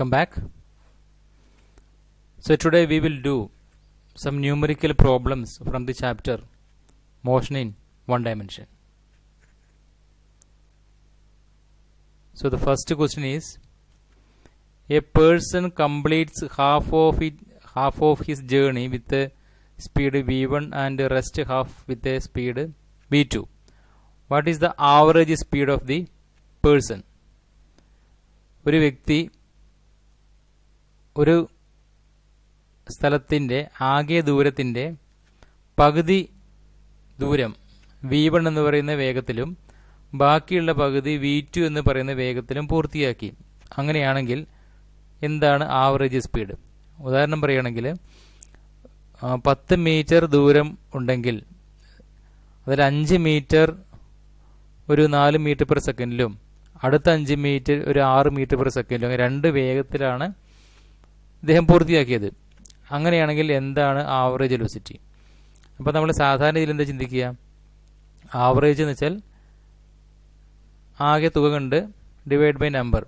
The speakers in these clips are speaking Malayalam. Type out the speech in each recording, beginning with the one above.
Welcome back. So today we will do some numerical problems from the chapter Motion in One Dimension. So the first question is, a person completes half of his journey with the speed v1 and the rest half with the speed v2. What is the average speed of the person? ഒരു വ്യക്തി ഒരു സ്ഥലത്തിൻ്റെ ആകെ ദൂരത്തിൻ്റെ പകുതി ദൂരം v1 എന്ന് പറയുന്ന വേഗത്തിലും ബാക്കിയുള്ള പകുതി v2 എന്ന് പറയുന്ന വേഗത്തിലും പൂർത്തിയാക്കി. അങ്ങനെയാണെങ്കിൽ എന്താണ് ആവറേജ് സ്പീഡ്? ഉദാഹരണം പറയുകയാണെങ്കിൽ 10 മീറ്റർ ദൂരം ഉണ്ടെങ്കിൽ അതിൽ 5 മീറ്റർ ഒരു 4 മീറ്റർ പെർ സെക്കൻഡിലും അടുത്ത 5 മീറ്റർ ഒരു 6 മീറ്റർ പെർ സെക്കൻഡിലും അങ്ങനെ രണ്ട് വേഗത്തിലാണ് ഇദ്ദേഹം പൂർത്തിയാക്കിയത്. അങ്ങനെയാണെങ്കിൽ എന്താണ് ആവറേജ് വെലോസിറ്റി? അപ്പോൾ നമ്മൾ സാധാരണ ഇതിൽ എന്താ ചിന്തിക്കുക? ആവറേജ് എന്ന് വെച്ചാൽ ആകെ തുക കൊണ്ട് ഡിവൈഡ് ബൈ നമ്പർ.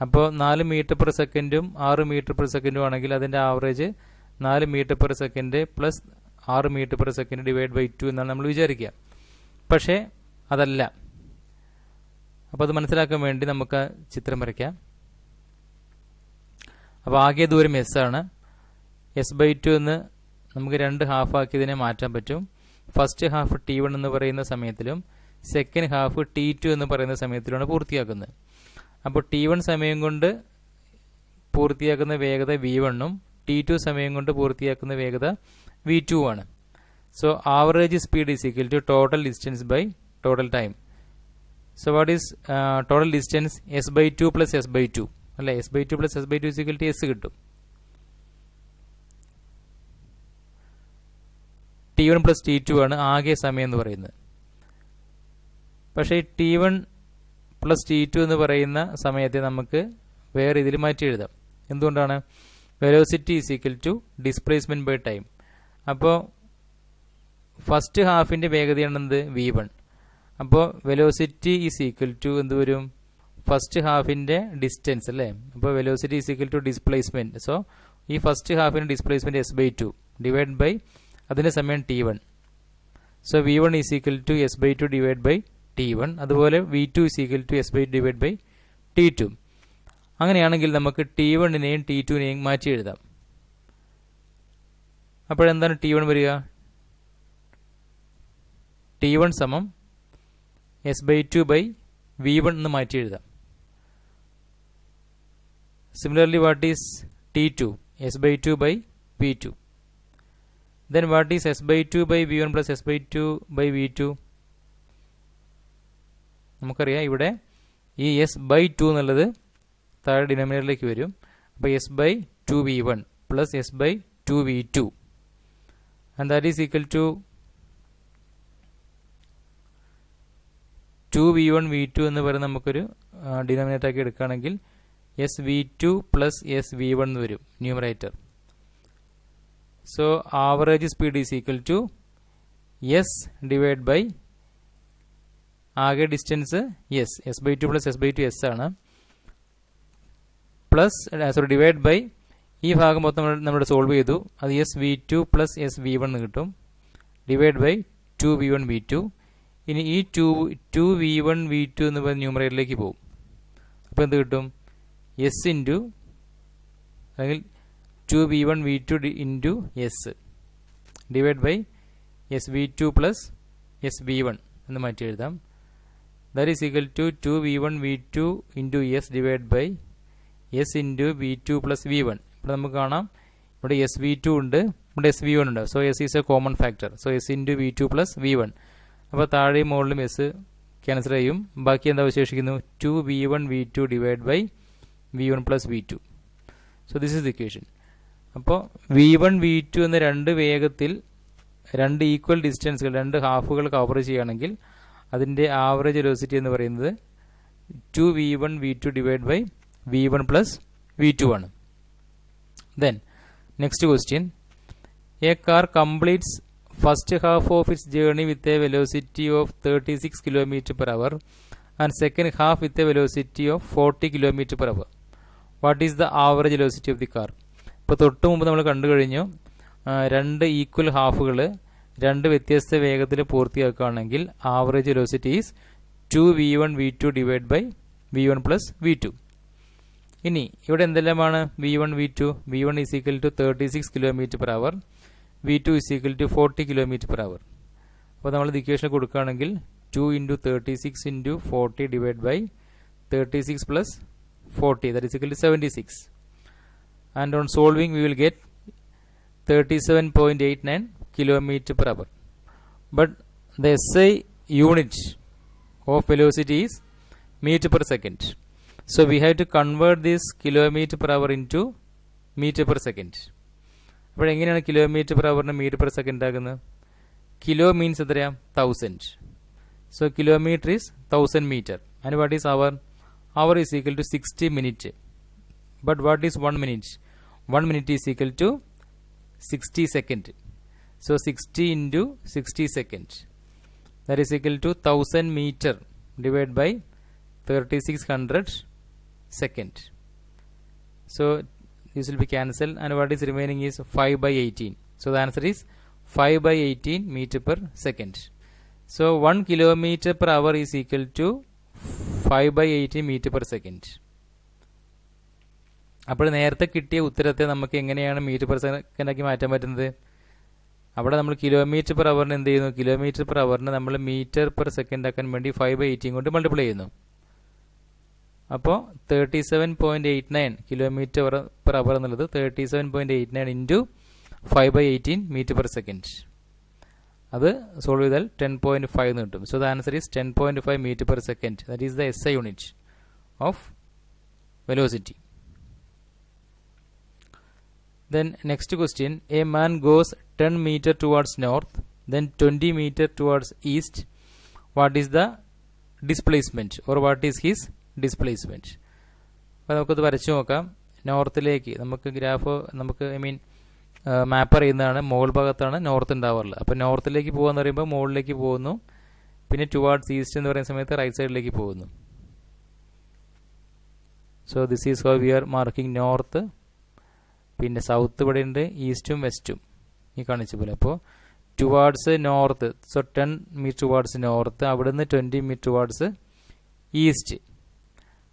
അപ്പോൾ 4 മീറ്റർ പെർ സെക്കൻഡും 6 മീറ്റർ പെർ സെക്കൻഡും ആണെങ്കിൽ അതിൻ്റെ average 4 metre per second plus 6 metre per second divide by 2 എന്നാണ് നമ്മൾ വിചാരിക്കുക. പക്ഷേ അതല്ല. അപ്പോൾ അത് മനസ്സിലാക്കാൻ വേണ്ടി നമുക്ക് ചിത്രം വരയ്ക്കാം. അപ്പോൾ ആകെ ദൂരം എസ് ആണ്. s/2 എന്ന് നമുക്ക് 2 ഹാഫാക്കി ഇതിനെ മാറ്റാൻ പറ്റും. ഫസ്റ്റ് ഹാഫ് t1 എന്ന് പറയുന്ന സമയത്തിലും സെക്കൻഡ് ഹാഫ് t2 എന്ന് പറയുന്ന സമയത്തിലുമാണ് പൂർത്തിയാക്കുന്നത്. അപ്പോൾ t1 സമയം കൊണ്ട് പൂർത്തിയാക്കുന്ന വേഗത v1ഉം t2 സമയം കൊണ്ട് പൂർത്തിയാക്കുന്ന വേഗത v2 ആണ്. So average speed is equal to total distance by total time. So what is total distance? s/2 plus s/2 അല്ലേ? s/2 plus s/2 is equal to s കിട്ടും. t1 പ്ലസ് t2 ആണ് ആകെ സമയം എന്ന് പറയുന്നത്. പക്ഷേ t1 പ്ലസ് t2 എന്ന് പറയുന്ന സമയത്തെ നമുക്ക് വേറെ ഇതിൽ മാറ്റി എഴുതാം. എന്തുകൊണ്ടാണ്? Velocity is equal to displacement by time. അപ്പോൾ ഫസ്റ്റ് ഹാഫിൻ്റെ വേഗതയാണ് എന്ത്? v1. അപ്പോൾ വെലോസിറ്റി ഈസ് ഈക്വൽ ടു എന്ത് വരും? ഫസ്റ്റ് ഹാഫിൻ്റെ ഡിസ്റ്റൻസ് അല്ലേ? അപ്പോൾ velocity is equal to displacement. So ഈ ഫസ്റ്റ് ഹാഫിൻ്റെ ഡിസ്പ്ലേസ്മെൻറ്റ് s/2 ഡിവൈഡ് ബൈ അതിൻ്റെ സമയം t1. So v1 is equal to s/2 divide by t1. അതുപോലെ v2 is equal to s/2 divide by t2. അങ്ങനെയാണെങ്കിൽ നമുക്ക് t1നെയും t2നെയും മാറ്റി എഴുതാം. അപ്പോഴെന്താണ് t1 വരിക? t1 സമം s/2 ബൈ v1 എന്ന് മാറ്റി എഴുതാം. Similarly what is t2? s/2 by v2. Then what is s/2 by v1 plus s/2 by v2? നമുക്കറിയാം ഇവിടെ ഈ s/2 എന്നുള്ളത് താഴെ ഡിനോമിനേറ്ററിലേക്ക് വരും. അപ്പോൾ s/2 v1 plus s/2 v2 and that is equal to 2 v1 v2 എന്ന് പറയുന്നത് നമുക്കൊരു ഡിനോമിനേറ്റർ ആക്കി എടുക്കുകയാണെങ്കിൽ sv2 പ്ലസ് sv1 എന്ന് വരും numerator. So average speed is equal to s divided by ആകെ distance s, s/2 plus s/2 s ആണ്, പ്ലസ് ഡിവൈഡ് ബൈ ഈ ഭാഗം മൊത്തം നമ്മൾ സോൾവ് ചെയ്തു. അത് sv2 പ്ലസ് sv1 എന്ന് കിട്ടും ഡിവൈഡ് ബൈ 2v1 v2. ഇനി ഈ 2v1 v2 എന്ന് പറയുന്ന ന്യൂമറേറ്ററിലേക്ക് പോകും. അപ്പോൾ എന്ത് കിട്ടും? s ഇൻറ്റു അല്ലെങ്കിൽ 2v1 v2 into s divide by sv2 plus sv1 എന്ന് മാറ്റി എഴുതാം. That is equal to 2v1 v2 into s divide by s into v2 plus v1. ഇവിടെ നമുക്ക് കാണാം ഇവിടെ sv2 ഉണ്ട്, ഇവിടെ sv1 ഉണ്ട്. So s is A common factor. So s into v2 plus v1. അപ്പോൾ താഴെയും മുകളിലും s ക്യാൻസൽ ചെയ്യും. ബാക്കി എന്താ അവശേഷിക്കുന്നു? 2v1 v2 divide by v1 plus v2. So this is the equation. അപ്പോൾ v1 v2 എന്ന രണ്ട് വേഗത്തിൽ രണ്ട് ഈക്വൽ ഡിസ്റ്റൻസുകൾ രണ്ട് ഹാഫുകൾ കവർ ചെയ്യുകയാണെങ്കിൽ അതിൻ്റെ ആവറേജ് വെലോസിറ്റി എന്ന് പറയുന്നത് 2v1 v2 divide by v1 plus v2 ആണ്. Then next question, A car completes first half of its journey with a velocity of 36 km per hour and second half with a velocity of 40 km per hour. What is the average velocity of the car. ഇപ്പോൾ തൊട്ട് മുമ്പ് നമ്മൾ കണ്ടു കഴിഞ്ഞു, രണ്ട് ഈക്വൽ ഹാഫുകൾ രണ്ട് വ്യത്യസ്ത വേഗത്തിൽ പൂർത്തിയാക്കുകയാണെങ്കിൽ average velocity is 2v1 v2 divide by v1 plus v2. ഇനി ഇവിടെ എന്തെല്ലാമാണ് v1 v2? v1 is equal to 36 km/h, v2 is equal to 40 km/h. അപ്പോൾ നമ്മൾ ഇക്വേഷൻ കൊടുക്കുകയാണെങ്കിൽ 2 × 36 × 40 divide by 36 plus 40, that is equal to 76. And on solving we will get 37.89 km/h. But the SI unit of velocity is meter per second. So we have to convert this km/h into meter per second. അപ്പോൾ എങ്ങനെയാണ് km/h meter per second ആകുന്നത്? Kilo means എത്രയാ? 1000. So kilometer is 1000 meter. And what is hour? Hour is equal to 60 minutes. But what is 1 minute? 1 minute is equal to 60 seconds. So 60 into 60 seconds. That is equal to 1000 meter divided by 3600 seconds. So this will be cancelled, and what is remaining is 5 by 18. So the answer is 5 by 18 meter per second. So 1 km/h is equal to 5 by 18 meter per second. അപ്പോൾ നേരത്തെ കിട്ടിയ ഉത്തരത്തെ നമുക്ക് എങ്ങനെയാണ് മീറ്റർ പെർ സെക്കൻഡ് ആക്കി മാറ്റാൻ പറ്റുന്നത്? അവിടെ നമ്മൾ km/h എന്ത് ചെയ്യുന്നു? km/h നമ്മൾ മീറ്റർ പെർ സെക്കൻഡ് ആക്കാൻ വേണ്ടി 5/18 കൊണ്ട് മൾട്ടിപ്ലൈ ചെയ്യുന്നു. അപ്പോൾ 37.89 km/h എന്നുള്ളത് 37.89 ഇൻറ്റു 5/18 മീറ്റർ പെർ സെക്കൻഡ്. അത് സോൾവ് ചെയ്താൽ 10.5 എന്ന് കിട്ടും. So the answer is 10.5 metre per second. That is the SI unit of velocity. Then next question, a man goes 10 meter towards north, then 20 meter towards east. What is the displacement, or what is his displacement? അപ്പോൾ നമുക്കത് വരച്ചു നോക്കാം. നോർത്തിലേക്ക് നമുക്ക് ഗ്രാഫ് മാപ്പർ ചെയ്യുന്നതാണ്. മുകൾ ഭാഗത്താണ് നോർത്ത് ഉണ്ടാവാറുള്ളത്. അപ്പോൾ നോർത്തിലേക്ക് പോകുകയെന്ന് പറയുമ്പോൾ മുകളിലേക്ക് പോകുന്നു, പിന്നെ ടുവാർഡ്സ് ഈസ്റ്റ് എന്ന് പറയുന്ന സമയത്ത് റൈറ്റ് സൈഡിലേക്ക് പോകുന്നു. So this is how we are marking north. പിന്നെ സൗത്ത് ഇവിടെ ഉണ്ട്, ഈസ്റ്റും വെസ്റ്റും ഈ കാണിച്ച പോലെ. അപ്പോൾ towards north, so 10 metre towards north, അവിടെ നിന്ന് 20 metre towards east.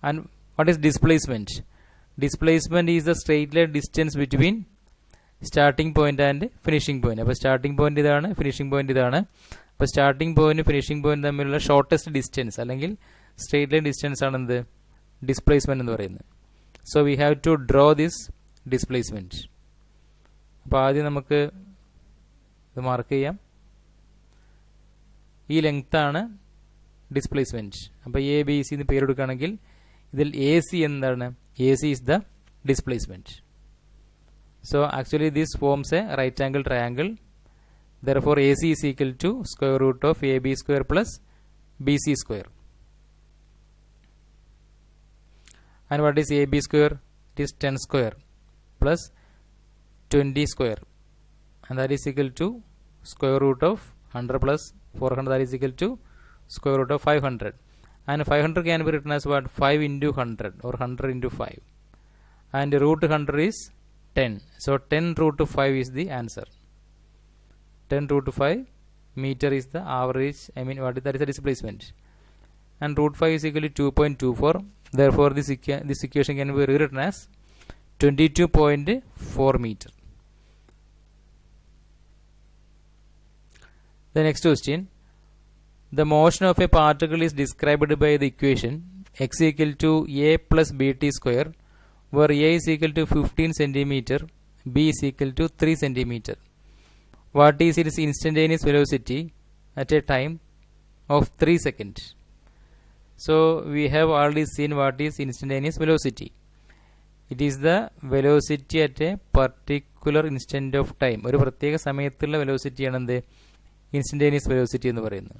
And what is displacement? Displacement is the straight line distance between starting point and finishing point. അപ്പോൾ സ്റ്റാർട്ടിംഗ് പോയിന്റ് ഇതാണ്, ഫിനിഷിംഗ് പോയിന്റ് ഇതാണ്. അപ്പോൾ സ്റ്റാർട്ടിംഗ് പോയിന്റ് ഫിനിഷിംഗ് പോയിന്റ് തമ്മിലുള്ള ഷോർട്ടസ്റ്റ് ഡിസ്റ്റൻസ് അല്ലെങ്കിൽ സ്ട്രെയിറ്റ് ലൈൻ ഡിസ്റ്റൻസ് ആണ് എന്ത്? ഡിസ്പ്ലേസ്മെന്റ് എന്ന് പറയുന്നത്. So we have to draw this displacement. അപ്പോൾ ആദ്യം നമുക്ക് ഇത് മാർക്ക് ചെയ്യാം. ഈ ലെങ്ത്താണ് ഡിസ്പ്ലേസ്മെന്റ്. അപ്പോൾ ABC എന്ന് പേര് കൊടുക്കുകയാണെങ്കിൽ ഇതിൽ AC എന്താണ്? AC is the displacement. So actually this forms a right angle triangle. Therefore AC is equal to square root of AB square plus BC square. And what is AB square? It is 10 square plus 20 square, and that is equal to square root of 100 plus 400, that is equal to square root of 500. And 500 can be written as what? 5 into 100 or 100 into 5. And root 100 is 10. So 10 root 5 is the answer. 10 root 5 meter is the average, that is the displacement. And root 5 is equal to 2.24. Therefore this equation can be rewritten as 22.4 meter. The next question, the motion of a particle is described by the equation x equal to a plus bt square, where a is equal to 15 centimeter, b is equal to 3 centimeter. What is its instantaneous velocity at a time of 3 seconds? So we have already seen what is instantaneous velocity. It is the velocity at a particular instant of time. ഒരു പ്രത്യേക സമയത്തുള്ള വെലോസിറ്റിയാണ് എന്ത്? ഇൻസ്റ്റന്റേനിയസ് വെലോസിറ്റി എന്ന് പറയുന്നത്.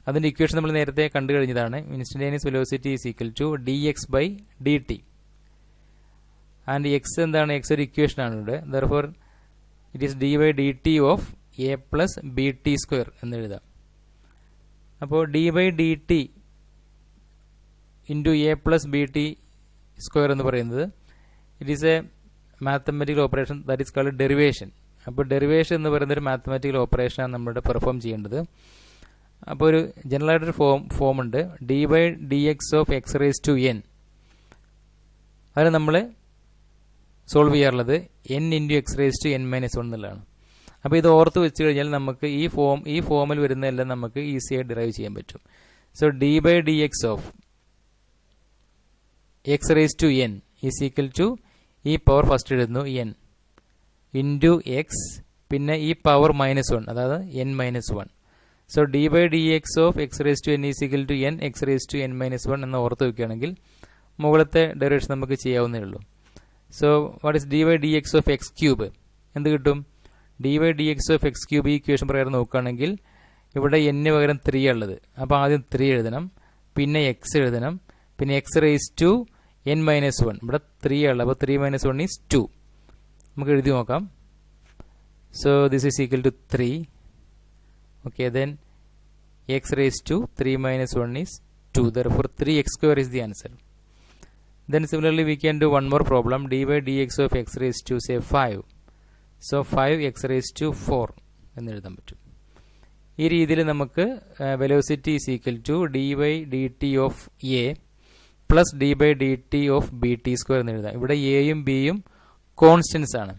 അതിൻ്റെ ഇക്വേഷൻ നമ്മൾ നേരത്തെ കണ്ടു കഴിഞ്ഞതാണ്. Instantaneous velocity is equal to dx/dt. And x എന്താണ്? എക്സ് ഒരു ഇക്വേഷൻ ആണ് ഇവിടെ. Therefore it is d/dt of a plus bt square എന്ന് എഴുതാം. അപ്പോൾ d/dt into a plus bt square എന്ന് പറയുന്നത് it is a mathematical operation that is called derivation. അപ്പോൾ ഡെറിവേഷൻ എന്ന് പറയുന്ന ഒരു മാത്തമാറ്റിക്കൽ ഓപ്പറേഷനാണ് നമ്മളുടെ പെർഫോം ചെയ്യേണ്ടത്. അപ്പോൾ ഒരു ജനറൽ ആയിട്ടൊരു ഫോം ഉണ്ട്, d by D X of X raise to n. അതിന് നമ്മൾ സോൾവ് ചെയ്യാറുള്ളത് n into x raise to N minus 1 എന്നുള്ളതാണ്. അപ്പോൾ ഇത് ഓർത്ത് വെച്ച് കഴിഞ്ഞാൽ നമുക്ക് ഈ ഫോമിൽ വരുന്നതെല്ലാം നമുക്ക് ഈസിയായി ഡിറൈവ് ചെയ്യാൻ പറ്റും. So d by D X of X raise to n is equal to ഈ പവർ ഫസ്റ്റ് എഴുതുന്നു എൻ ഇൻറ്റു എക്സ്, പിന്നെ ഈ പവർ -1, അതായത് n minus 1. So d by D X of X raise to n is equal to N X raise to N minus 1 എന്ന് ഓർത്ത് വയ്ക്കുകയാണെങ്കിൽ മുകളിലത്തെ ഡെറിവേഷൻ നമുക്ക് ചെയ്യാവുന്നേ ഉള്ളൂ. So what is d by D X of x cube? എന്ത് കിട്ടും? D by D X of x cube ഈ ഇക്വേഷൻ പ്രകാരം നോക്കുകയാണെങ്കിൽ ഇവിടെ n പകരം 3 ഉള്ളത്. അപ്പോൾ ആദ്യം 3 എഴുതണം, പിന്നെ എക്സ് എഴുതണം, പിന്നെ x raise to N minus 1. ഇവിടെ 3 ഉള്ളത്, അപ്പോൾ 3 - 1 ഈസ് 2. നമുക്ക് എഴുതി നോക്കാം. So this is equal to 3. Okay, then x raise to 3 - 1 is 2. Therefore 3x² is the answer. Then similarly we can do one more problem, d by dx of x raised to say 5. So 5x raised to 4 എന്ന് എഴുതാൻ പറ്റും. ഈ രീതിയിൽ നമുക്ക് velocity is equal to d by D T of a plus d by D T of b t square എന്ന് എഴുതാം. ഇവിടെ എയും ബിയും കോൺസ്റ്റൻസ് ആണ്.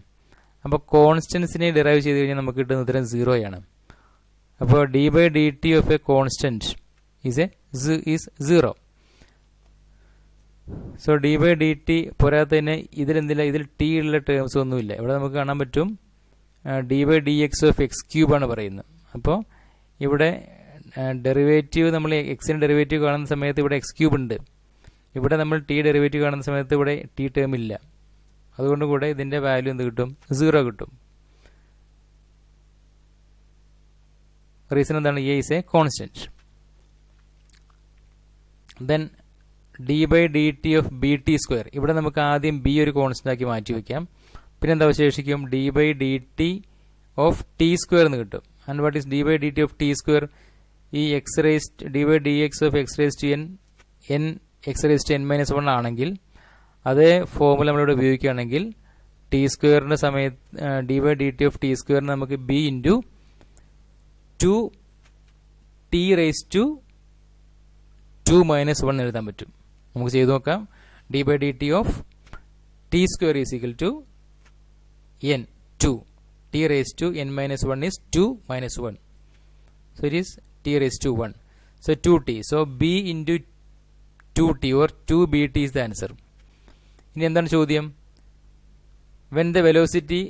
അപ്പോൾ കോൺസ്റ്റൻസിനെ ഡിറൈവ് ചെയ്ത് കഴിഞ്ഞാൽ നമുക്ക് കിട്ടുന്ന ഉത്തരം 0 ആണ്. അപ്പോൾ d by D T of a constant is 0. So d by D t പോരാത്തതിന് ഇതിലെന്തില്ല, ഇതിൽ ടി ഉള്ള ടേംസ് ഒന്നുമില്ല. ഇവിടെ നമുക്ക് കാണാൻ പറ്റും D by D X of X ക്യൂബാണ് പറയുന്നത്. അപ്പോൾ ഇവിടെ ഡെറിവേറ്റീവ്, നമ്മൾ എക്സിന് ഡെറിവേറ്റീവ് കാണുന്ന സമയത്ത് ഇവിടെ എക്സ് ക്യൂബ് ഉണ്ട്. ഇവിടെ നമ്മൾ ടി ഡെറിവേറ്റീവ് കാണുന്ന സമയത്ത് ഇവിടെ ടി ടേം ഇല്ല. അതുകൊണ്ട് കൂടെ ഇതിൻ്റെ വാല്യൂ എന്ത് കിട്ടും? 0 കിട്ടും. റീസൺ എന്താണ്? A is a constant. Then d by D T of b t square. ഇവിടെ നമുക്ക് ആദ്യം ബി ഒരു കോൺസ്റ്റന്റ് ആക്കി മാറ്റി വയ്ക്കാം. പിന്നെ എന്താ അവശേഷിക്കും? D by D T of T square എന്ന് കിട്ടും. And what is D by D T of T square? ഈ X raised D by D X of X raise to N X raise to N minus 1 ആണെങ്കിൽ അതേ ഫോമുല നമ്മളിവിടെ ഉപയോഗിക്കുകയാണെങ്കിൽ ടി സ്ക്വയറിൻ്റെ സമയത്ത് D by D T of T സ്ക്വയറിന് നമുക്ക് B into 2 T raise to 2 - 1 എഴുതാൻ പറ്റും. നമുക്ക് ചെയ്തു നോക്കാം. D by D T of T square is equal to n 2 T raise to N minus 1 is 2 - 1. So it is t raise to 1. So 2t. So b into 2t or 2bt is the answer. ഇനി എന്താണ് ചോദ്യം? When the velocity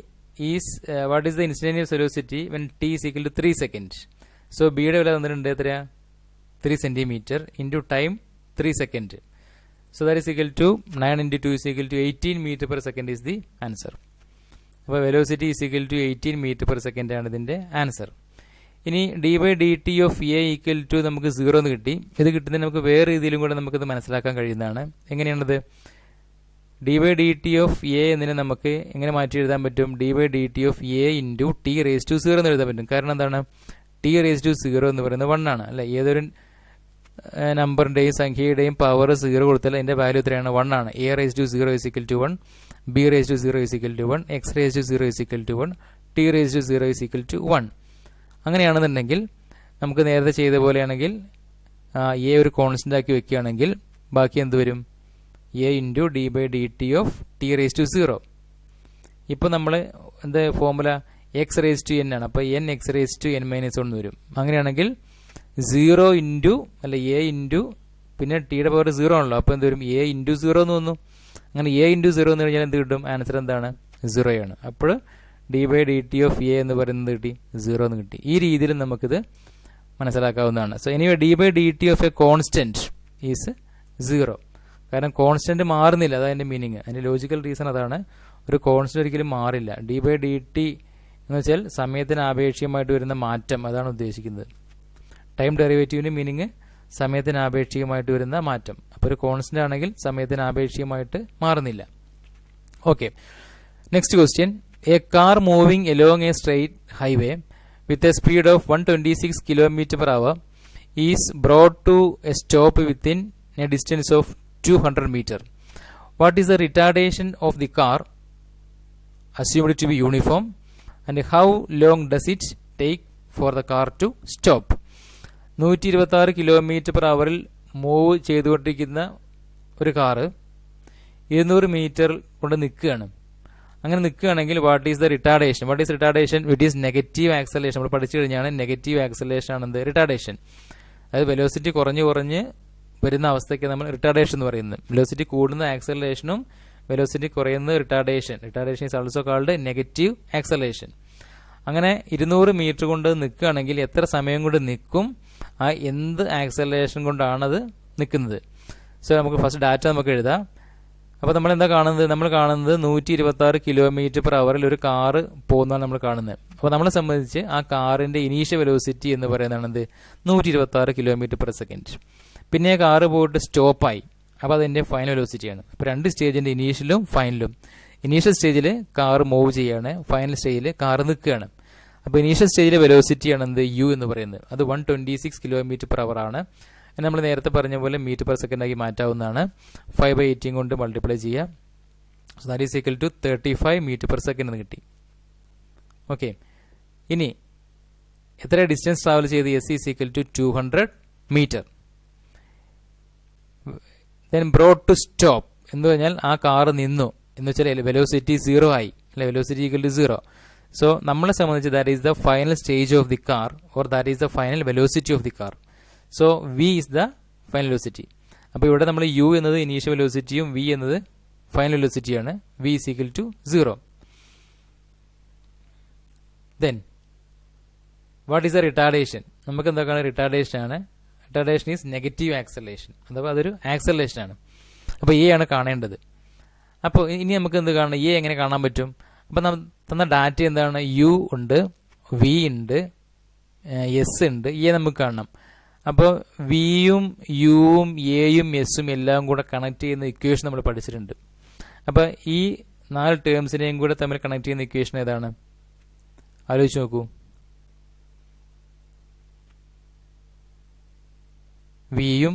is what is the instantaneous velocity when t is equal to 3 seconds? So b യുടെ വില തന്നിട്ടുണ്ട് എത്രയാ? 3 centimeter into time 3 second. So that is equal to 9 into 2 is equal to 18 meter per second is the answer. അപ്പോൾ velocity is equal to 18 metre per second ആണ് ഇതിൻ്റെ ആൻസർ. ഇനി d by D T of a equal to നമുക്ക് 0 എന്ന് കിട്ടി. ഇത് കിട്ടുന്നതിന് നമുക്ക് വേറെ രീതിയിലും കൂടെ നമുക്കിത് മനസ്സിലാക്കാൻ കഴിയുന്നതാണ്. എങ്ങനെയാണത്? D by D T of a എന്നതിനെ നമുക്ക് എങ്ങനെ മാറ്റി എഴുതാൻ പറ്റും? D by D T of a into t raise to 0 എന്ന് എഴുതാൻ പറ്റും. കാരണം എന്താണ്? ടി റേസ് ടു 0 എന്ന് പറയുന്നത് 1 ആണ് അല്ലെ. ഏതൊരു നമ്പറിൻ്റെയും സംഖ്യയുടെയും പവർ 0 കൊടുത്താൽ അതിൻ്റെ വാല്യൂ എത്രയാണ്? 1 ആണ്. A raise to 0 is equal to 1, b raise to 0 is equal to 1, x raise to 0 is equal to 1, t raise to 0 is equal to 1. അങ്ങനെയാണെന്നുണ്ടെങ്കിൽ നമുക്ക് നേരത്തെ ചെയ്ത പോലെയാണെങ്കിൽ എ ഒരു കോൺസ്റ്റന്റ് ആക്കി വെക്കുകയാണെങ്കിൽ ബാക്കി എന്ത് വരും? A into d by D T of t raise to 0. ഇപ്പോൾ നമ്മൾ എന്താ formula? X raise to n ആണ്. അപ്പോൾ n X raise to N minus 1 വരും. അങ്ങനെയാണെങ്കിൽ 0 ഇൻറ്റു അല്ല എ ഇൻറ്റു പിന്നെ ടിയുടെ പവർ 0 ആണല്ലോ. അപ്പോൾ എന്ത് വരും? എ ഇൻറ്റു 0 എന്ന് വന്നു. അങ്ങനെ എ ഇൻറ്റു 0 എന്ന് കഴിഞ്ഞാൽ എന്ത് കിട്ടും? ആൻസർ എന്താണ്? 0 ആണ്. അപ്പോൾ d by D T of a എന്ന് പറയുന്നത് കിട്ടി 0 എന്ന് കിട്ടി. ഈ രീതിയിൽ നമുക്കിത് മനസ്സിലാക്കാവുന്നതാണ്. So anyway d by D T of a constant is 0. കാരണം കോൺസ്റ്റന്റ് മാറുന്നില്ല, അതാണ് മീനിങ്. അതിൻ്റെ ലോജിക്കൽ റീസൺ അതാണ്. ഒരു കോൺസ്റ്റന്റ് ഒരിക്കലും മാറില്ല. ഡി ബൈ ഡി ടി എന്ന് വെച്ചാൽ സമയത്തിന് ആപേക്ഷികമായിട്ട് വരുന്ന മാറ്റം, അതാണ് ഉദ്ദേശിക്കുന്നത്. ടൈം ഡെറിവേറ്റീവിൻ്റെ മീനിങ് സമയത്തിന് ആപേക്ഷികമായിട്ട് വരുന്ന മാറ്റം. അപ്പോൾ ഒരു കോൺസ്റ്റന്റ് ആണെങ്കിൽ സമയത്തിന് ആപേക്ഷികമായിട്ട് മാറുന്നില്ല. Okay, next question. A car moving along a straight highway with a speed of 126 km/h is brought to a stop within a distance of 200 meter. what is the retardation of the car assumed to be uniform and how long does it take for the car to stop? 126 kilometre per അവറിൽ മൂവ് ചെയ്തുകൊണ്ടിരിക്കുന്ന ഒരു കാറ് 200 മീറ്റർ കൊണ്ട് നിൽക്കുകയാണ്. അങ്ങനെ നിൽക്കുകയാണെങ്കിൽ what is the retardation? What is retardation? It is negative acceleration. നമ്മൾ പഠിച്ചു കഴിഞ്ഞാണ് നെഗറ്റീവ് ആക്സലേഷൻ ആണ് എന്ത്? റിട്ടാർഡേഷൻ. അതായത് വെലോസിറ്റി കുറഞ്ഞ് വരുന്ന അവസ്ഥയ്ക്ക് നമ്മൾ റിട്ടാർഡേഷൻ എന്ന് പറയുന്നത്. വെലോസിറ്റി കൂടുന്ന ആക്സലേഷനും വെലോസിറ്റി കുറയുന്ന retardation. Retardation is also called negative acceleration. അങ്ങനെ 200 മീറ്റർ കൊണ്ട് നിൽക്കുകയാണെങ്കിൽ എത്ര സമയം കൊണ്ട് നിൽക്കും? ആ എന്ത് ആക്സലേഷൻ കൊണ്ടാണത് നിൽക്കുന്നത്? സോ നമുക്ക് ഫസ്റ്റ് ഡാറ്റ നമുക്ക് എഴുതാം. അപ്പോൾ നമ്മൾ എന്താ കാണുന്നത്? നമ്മൾ കാണുന്നത് 126 കിലോമീറ്റർ പെർ അവറിൽ ഒരു കാറ് പോകുന്നതാണ് നമ്മൾ കാണുന്നത്. അപ്പോൾ നമ്മളെ സംബന്ധിച്ച് ആ കാറിൻ്റെ ഇനീഷ്യൽ വെലോസിറ്റി എന്ന് പറയുന്നത് 126 കിലോമീറ്റർ പെർ സെക്കൻഡ്. പിന്നെ കാറ് പോയിട്ട് സ്റ്റോപ്പായി. അപ്പോൾ അതെൻ്റെ ഫൈനൽ വെലോസിറ്റിയാണ്. അപ്പോൾ 2 സ്റ്റേജിൻ്റെ ഇനീഷ്യലും ഫൈനലും. ഇനീഷ്യൽ സ്റ്റേജിൽ കാർ മൂവ് ചെയ്യുകയാണ്, ഫൈനൽ സ്റ്റേജിൽ കാർ നിൽക്കുകയാണ്. അപ്പോൾ ഇനീഷ്യൽ സ്റ്റേജിലെ വെലോസിറ്റിയാണ് എന്ത്? യു എന്ന് പറയുന്നത്. അത് 126 കിലോമീറ്റർ പെർ അവർ ആണ്. നമ്മൾ നേരത്തെ പറഞ്ഞ പോലെ മീറ്റർ പെർ സെക്കൻഡ് ആക്കി മാറ്റാവുന്നതാണ്. 5/18 കൊണ്ട് മൾട്ടിപ്ലൈ ചെയ്യുക. So that is equal to 35 metre per second എന്ന് കിട്ടി. ഓക്കെ, ഇനി എത്ര ഡിസ്റ്റൻസ് ട്രാവൽ ചെയ്ത്? S is equal to 200 metre. Then brought to stop എന്ന് പറഞ്ഞാൽ ആ കാർ നിന്നു എന്ന് വെച്ചാൽ വെലോസിറ്റി 0 ആയി, അല്ലെ? Velocity equal to 0. സോ നമ്മളെ സംബന്ധിച്ച് that is the final stage of the car or that is the final velocity of the car. So V is the final velocity. അപ്പോൾ ഇവിടെ നമ്മൾ യു എന്നത് ഇനീഷ്യൽ വെലോസിറ്റിയും വി എന്നത് ഫൈനൽ വെലോസിറ്റിയാണ്. V is equal to 0. Then what is the retardation? നമുക്ക് എന്തൊക്കെയാണ് റിട്ടാർഡേഷൻ ആണ്? റിട്ടാർഡേഷൻ ഈസ് നെഗറ്റീവ് ആക്സലേഷൻ, അഥവാ അതൊരു ആക്സലേഷൻ ആണ്. അപ്പോൾ എ ആണ് കാണേണ്ടത്. അപ്പോൾ ഇനി നമുക്ക് എന്ത് കാണണം? എ എങ്ങനെ കാണാൻ പറ്റും? അപ്പോൾ നമ്മൾ തന്ന ഡാറ്റ എന്താണ്? യു ഉണ്ട്, വി ഉണ്ട്, എസ് ഉണ്ട്, എ നമുക്ക് കാണണം. അപ്പോൾ വിയും യുവും എയും എസും എല്ലാം കൂടെ കണക്ട് ചെയ്യുന്ന ഇക്വേഷൻ നമ്മൾ പഠിച്ചിട്ടുണ്ട്. അപ്പോൾ ഈ 4 ടേംസിനെയും കൂടെ തമ്മിൽ കണക്ട് ചെയ്യുന്ന ഇക്വേഷൻ ഏതാണ്? ആലോചിച്ച് നോക്കൂ. വിയും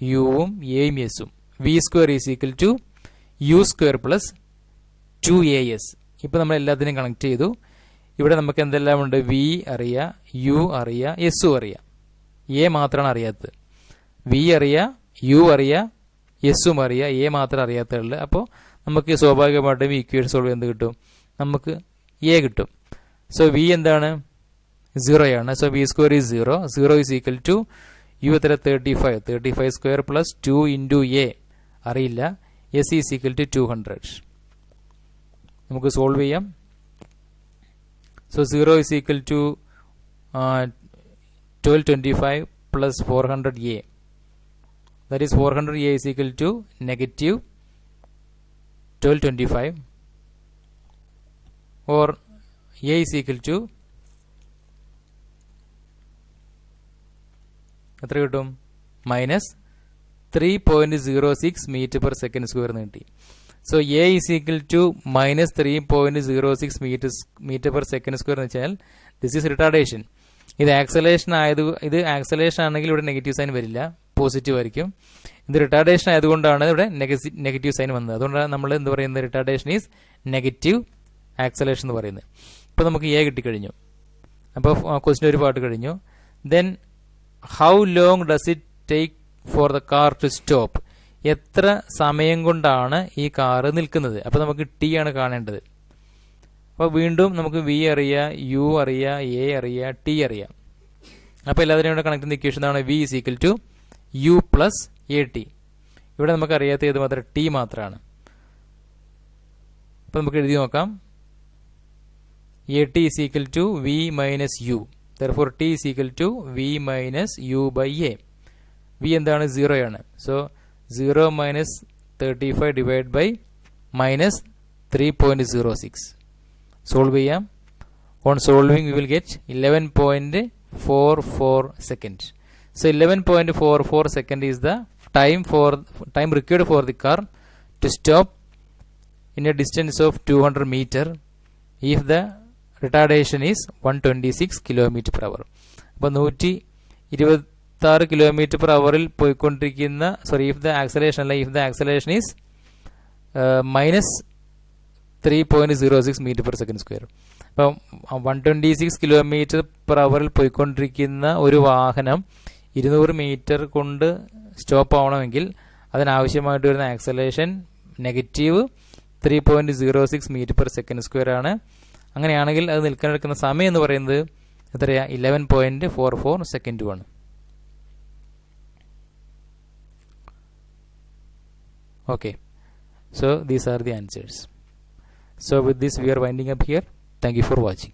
യുവും എയും എസും. V square is equal to u square plus 2as. ഇപ്പോൾ നമ്മൾ എല്ലാത്തിനെയും കണക്ട് ചെയ്തു. ഇവിടെ നമുക്ക് എന്തെല്ലാം ഉണ്ട്? വി അറിയാം, യു അറിയാം, എസും അറിയാം. എ മാത്രമാണ് അറിയാത്തത്. വി അറിയാം, യു അറിയാം, എസും അറിയാം, എ മാത്രം അറിയാത്തുള്ളൂ. അപ്പോൾ നമുക്ക് സ്വാഭാവികമായിട്ടും ഈ ഇക്വേഷൻ സോൾവ് എന്ത് കിട്ടും? നമുക്ക് എ കിട്ടും. സോ വി എന്താണ്? 0 ആണ്. So v square is 0. 0 is equal to u എത്ര? 35 സ്ക്വയർ പ്ലസ് 2 ഇൻറ്റു എ അറിയില്ല. S is equal to 200. നമുക്ക് സോൾവ് ചെയ്യാം. So 0 is equal to 1225 plus 400a. That is 400a is equal to negative 1225 or a is equal to എത്ര കിട്ടും? Minus 3.06 metre per second square എന്ന് കിട്ടി. So a is equal to minus 3.06 metre per second square എന്ന് വെച്ചാൽ ദിസ് ഈസ് റിട്ടാർഡേഷൻ. ഇത് ആക്സലേഷൻ ആണെങ്കിൽ ഇവിടെ നെഗറ്റീവ് സൈൻ വരില്ല, പോസിറ്റീവ് ആയിരിക്കും. ഇത് റിട്ടാർഡേഷൻ ആയതുകൊണ്ടാണ് ഇവിടെ നെഗറ്റീവ് സൈൻ വന്നത്. അതുകൊണ്ടാണ് നമ്മൾ എന്ത് പറയുന്നത്? റിട്ടാർഡേഷൻ ഈസ് നെഗറ്റീവ് ആക്സലേഷൻ എന്ന് പറയുന്നത്. ഇപ്പോൾ നമുക്ക് എ കിട്ടിക്കഴിഞ്ഞു. അപ്പോൾ ക്വസ്റ്റ്യൻ ഒരു പാർട്ട് കഴിഞ്ഞു. Then how long does it take for the car to stop? എത്ര സമയം കൊണ്ടാണ് ഈ കാറ് നിൽക്കുന്നത്? അപ്പോൾ നമുക്ക് ടി ആണ് കാണേണ്ടത്. അപ്പോൾ വീണ്ടും നമുക്ക് വി അറിയാം, യു അറിയാം, എ അറിയാം, ടി അറിയാം. അപ്പോൾ എല്ലാവരെയും കൂടെ കണക്ട് ചെയ്യുന്ന ഇക്വേഷൻ ആണ് v is equal to u plus a t. ഇവിടെ നമുക്ക് അറിയാത്ത ഏത് മാത്രം? ടി മാത്രമാണ്. അപ്പോൾ നമുക്ക് എഴുതി നോക്കാം. A T is equal to V minus U. Therefore T is equal to V minus U by A. V എന്താണ്? 0 ആണ്. So 0 minus 35 divide by minus 3.06. Solve ചെയ്യാം. On solving we will get 11.44 second. So 11.44 second is the time required for the car to stop in a distance of 200 meter if the retardation is 126 kilometre per hour. അപ്പോൾ 126 കിലോമീറ്റർ പെർ അവറിൽ പോയിക്കൊണ്ടിരിക്കുന്ന if the acceleration is minus 3.06 metre per second square. അപ്പം 126 കിലോമീറ്റർ പെർ അവറിൽ പോയിക്കൊണ്ടിരിക്കുന്ന ഒരു വാഹനം 200 മീറ്റർ കൊണ്ട് സ്റ്റോപ്പ് ആവണമെങ്കിൽ അതിനാവശ്യമായിട്ട് വരുന്ന acceleration negative 3.06 metre per second square ആണ്. അങ്ങനെയാണെങ്കിൽ അത് നിൽക്കാനെടുക്കുന്ന സമയം എന്ന് പറയുന്നത് എത്രയാ? 11.44 സെക്കൻഡുമാണ്. Okay, so these are the answers. So with this we are winding up here. Thank you for watching.